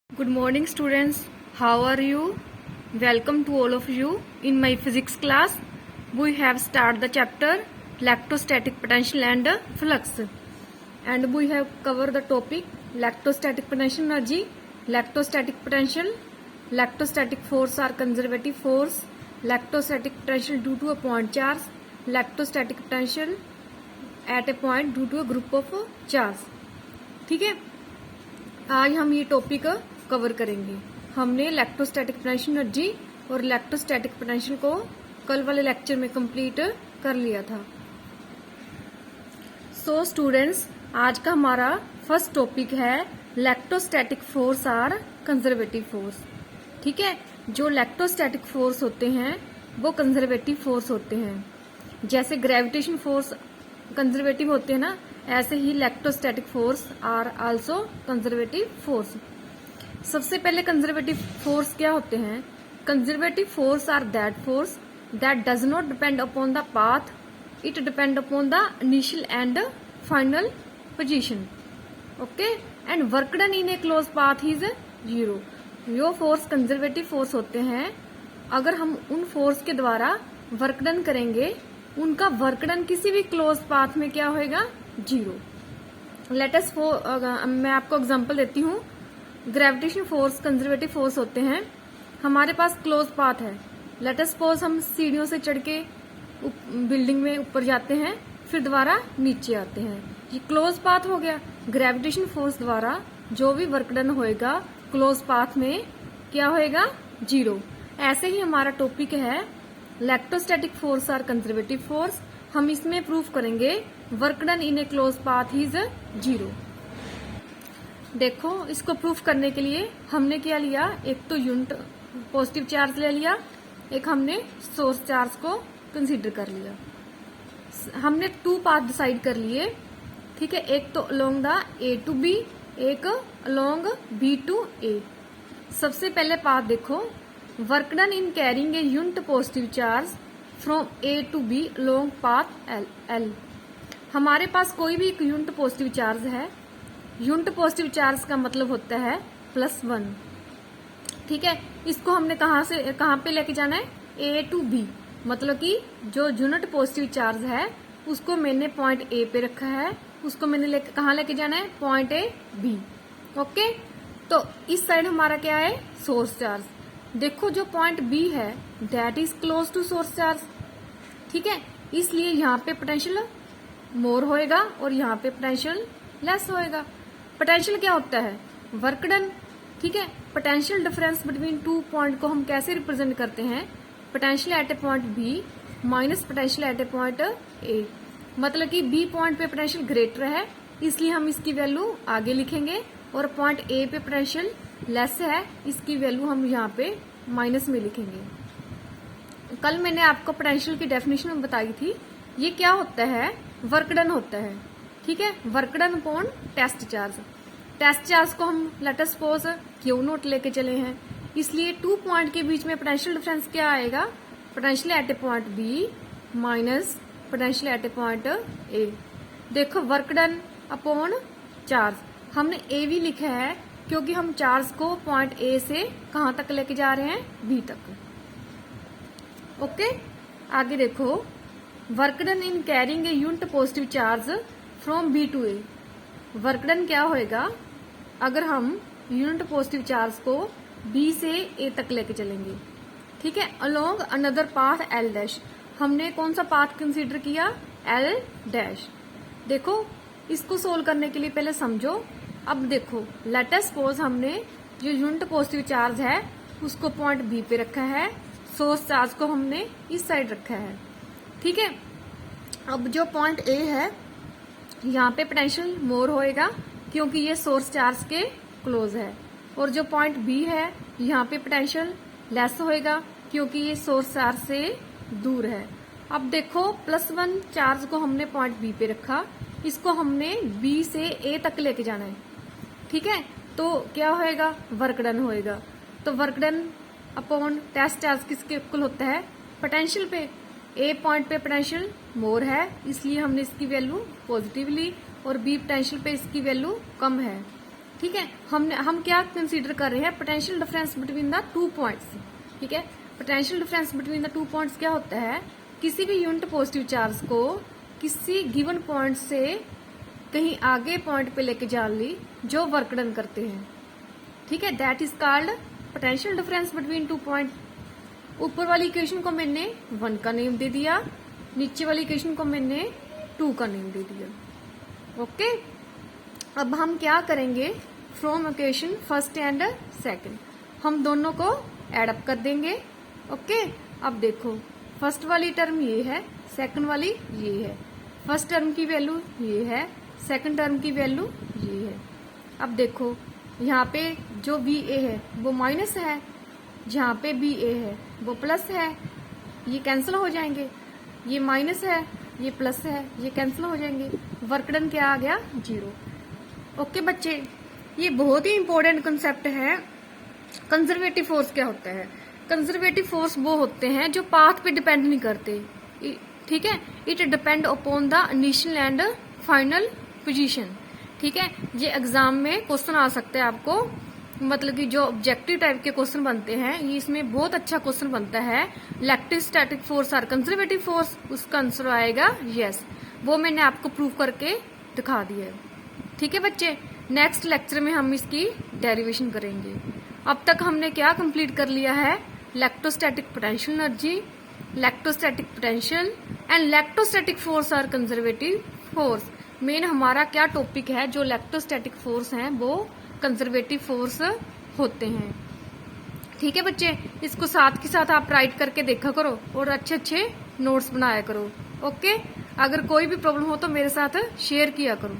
Good morning students, how are you? Welcome to all of you in my physics class. We have started the chapter electrostatic potential and flux, and we have covered the topic electrostatic potential energy, electrostatic potential, electrostatic force or conservative force, electrostatic potential due to a point charge, electrostatic potential at a point due to a group of charge. ठीक है, आज हम ये topic cover करेंगे. हमने electrostatic potential energy और electrostatic potential को कल वाले लेक्चर में कंप्लीट कर लिया था. सो स्टूडेंट्स, आज का हमारा फर्स्ट टॉपिक है इलेक्ट्रोस्टैटिक फोर्स और कंजर्वेटिव फोर्स. ठीक है, जो इलेक्ट्रोस्टैटिक फोर्स होते हैं वो कंजर्वेटिव फोर्स होते हैं. जैसे ग्रेविटेशन फोर्स कंजर्वेटिव होते हैं ना, ऐसे ही electrostatic force are also conservative force. सबसे पहले कंजर्वेटिव फोर्स क्या होते हैं? Conservative force are that force that does not depend upon the path, it depend upon the initial and final position. Okay, and work done in a close path is zero. यो फोर्स conservative force होते हैं. अगर हम उन force के द्वारा work done करेंगे, उनका वर्क डन किसी भी क्लोज पाथ में क्या होएगा? जीरो. लेटेस्ट मैं आपको एग्जांपल देती हूँ. ग्रेविटेशन फोर्स कंजर्वेटिव फोर्स होते हैं. हमारे पास क्लोज पाथ है. लेटेस्ट सपोज हम सीढ़ियों से चढ़ के बिल्डिंग में ऊपर जाते हैं, फिर दोबारा नीचे आते हैं. ये क्लोज पाथ हो गया. ग्रेविटेशन फोर्स द्वारा जो भी वर्क डन होएगा क्लोज पाथ में क्या होएगा? जीरो. ऐसे ही हमारा टॉपिक है इलेक्ट्रोस्टैटिक फोर्स और कंजर्वेटिव फोर्स. हम इसमें प्रूफ करेंगे work done in a close path is zero. देखो, इसको प्रूफ करने के लिए हमने क्या लिया? एक तो यूनिट पॉजिटिव चार्ज ले लिया, एक हमने सोर्स चार्ज को कंसीडर कर लिया. हमने टू पाथ डिसाइड कर लिए. ठीक है, एक तो along the A to B, एक अलोंग बी टू ए. सबसे पहले पाथ देखो, work done in carrying a unit positive charge from A to B along path L. हमारे पास कोई भी एक यूनिट पॉजिटिव चार्ज है. यूनिट पॉजिटिव चार्ज का मतलब होता है +1. ठीक है, इसको हमने कहाँ पे लेके जाना है? ए टू बी. मतलब कि जो यूनिट पॉजिटिव चार्ज है उसको मैंने पॉइंट ए पे रखा है, उसको मैंने कहाँ लेके जाना है? Point A B. ओके, तो इस साइड हमारा क्या है? Source charge. देखो, जो पॉइंट बी है that is close to source charge. ठीक है, इसलिए यहाँ पे पोटेंशियल मोर होएगा और यहाँ पे पोटेंशियल लेस होएगा. पोटेंशियल क्या होता है? Work done. ठीक है, potential difference between two point को हम कैसे रिप्रेजेंट करते हैं? Potential at a point B minus potential at a point A. मतलब कि बी पॉइंट पे पोटेंशियल ग्रेटर है, इसलिए हम इसकी वैल्यू आगे लिखेंगे, और पॉइंट ए पे पोटेंशियल लेस है, इसकी वैल्यू हम यहाँ पे माइनस में लिखेंगे. कल मैंने आपको पोटेंशियल की डेफिनेशन बताई थी. ये क्या होता है? वर्क डन होता है. ठीक है, work done upon test charge. Test charge को हम लेटेस्ट सपोज क्यू नोट लेके चले हैं, इसलिए टू पॉइंट के बीच में पोटेंशियल डिफरेंस क्या आएगा? Potential at a point B minus potential at a point A. देखो, वर्क डन अपॉन चार्ज. हमने ए भी लिखा है क्योंकि हम चार्ज को पॉइंट ए से कहाँ तक लेके जा रहे हैं? बी तक. ओके, आगे देखो, work done in carrying a unit positive charge from B to A. Work done क्या होएगा अगर हम यूनिट पॉजिटिव चार्ज को बी से ए तक लेके चलेंगे? ठीक है, along another path L dash. हमने कौन सा पाथ कंसीडर किया? L dash. देखो, इसको सोल्व करने के लिए पहले समझो. अब देखो, लेटेस्ट सपोज हमने जो यूनिट पॉजिटिव चार्ज है उसको पॉइंट बी पे रखा है, सोर्स चार्ज को हमने इस साइड रखा है. ठीक है, अब जो पॉइंट ए है यहाँ पे पोटेंशियल मोर होएगा क्योंकि ये सोर्स चार्ज के क्लोज है, और जो पॉइंट बी है यहाँ पे पोटेंशियल लेस होएगा क्योंकि ये सोर्स चार्ज से दूर है. अब देखो, +1 चार्ज को हमने पॉइंट बी पे रखा, इसको हमने बी से ए तक लेके जाना है. ठीक है, तो क्या होएगा? वर्क डन होएगा. तो work done upon test charge किसके इक्वल होता है? पोटेंशियल पे. ए पॉइंट पे पोटेंशियल मोर है, इसलिए हमने इसकी वैल्यू पॉजिटिव ली, और बी पोटेंशियल पे इसकी वैल्यू कम है. ठीक है, हम क्या कंसीडर कर रहे हैं, potential difference between the 2 points. ठीक है, potential difference between the 2 points क्या होता है, किसी भी यूनिट पॉजिटिव चार्ज को किसी गिवन पॉइंट से कहीं आगे पॉइंट पे लेके जाने ली जो वर्क डन करते हैं। ठीक है, that is called potential difference between 2 point. ऊपर वाली इक्वेशन को मैंने 1 का नेम दे दिया, नीचे वाली इक्वेशन को मैंने 2 का नेम दे दिया। ओके, अब हम क्या करेंगे, from equation first and second हम दोनों को एड अप कर देंगे। ओके, अब देखो फर्स्ट वाली टर्म ये है, सेकंड वाली ये है, फर्स्ट टर्म की वैल्यू ये है, सेकंड टर्म की वैल्यू ये है। अब देखो यहाँ पे जो BA है वो माइनस है, जहाँ पे BA है वो प्लस है, ये कैंसिल हो जाएंगे, ये माइनस है ये प्लस है, ये कैंसिल हो जाएंगे, वर्क डन क्या आ गया 0। ओके बच्चे, ये बहुत ही इंपॉर्टेंट कंसेप्ट है। कंजर्वेटिव फोर्स क्या होता है, कंजर्वेटिव फोर्स वो होते हैं जो पाथ पे डिपेंड नहीं करते। ठीक है, it depend upon the initial and final position. ठीक है, ये एग्जाम में क्वेश्चन आ सकते हैं आपको, मतलब कि जो ऑब्जेक्टिव टाइप के क्वेश्चन बनते हैं, ये इसमें बहुत अच्छा क्वेश्चन बनता है, electrostatic force are conservative force, उसका आंसर आएगा यस। वो मैंने आपको प्रूव करके दिखा दिया है। ठीक है बच्चे, नेक्स्ट लेक्चर में हम इसकी डेरिवेशन करेंगे। अब तक हमने क्या कंप्लीट कर लिया है, electrostatic potential energy, electrostatic potential and electrostatic force are conservative force. Main हमारा क्या टॉपिक है, जो इलेक्ट्रोस्टैटिक फोर्स हैं वो कंजर्वेटिव फोर्स होते हैं। ठीक है बच्चे, इसको साथ के साथ आप राइट करके देखा करो और अच्छे अच्छे नोट्स बनाया करो। ओके, अगर कोई भी प्रॉब्लम हो तो मेरे साथ शेयर किया करो।